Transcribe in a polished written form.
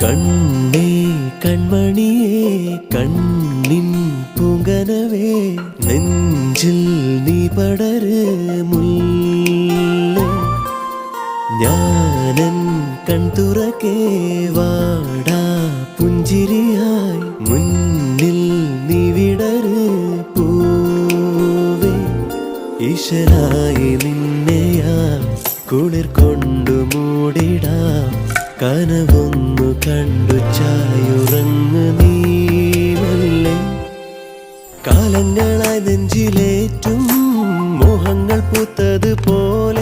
കണ്ണേ കൺമണിയേ കണ്ണിൻ പൂങ്കനവേ നെഞ്ചിൽ നീ പടര് മുല്ലേ ഞാനൻ കൺതുറക്കേ വാടാ പുഞ്ചിരിയായി മുന്നിൽ നീ വിടര് പൂവേ ഈശ്വരായി നിന്നെയാ കുളിർ കൊണ്ടു മൂടിടാം കനവൊന്നു കണ്ടു ചായുറങ്ങു നീ മെല്ലെ കാലങ്ങളായി നെഞ്ചിലേറ്റും മോഹങ്ങൾ പൂത്തതുപോലെ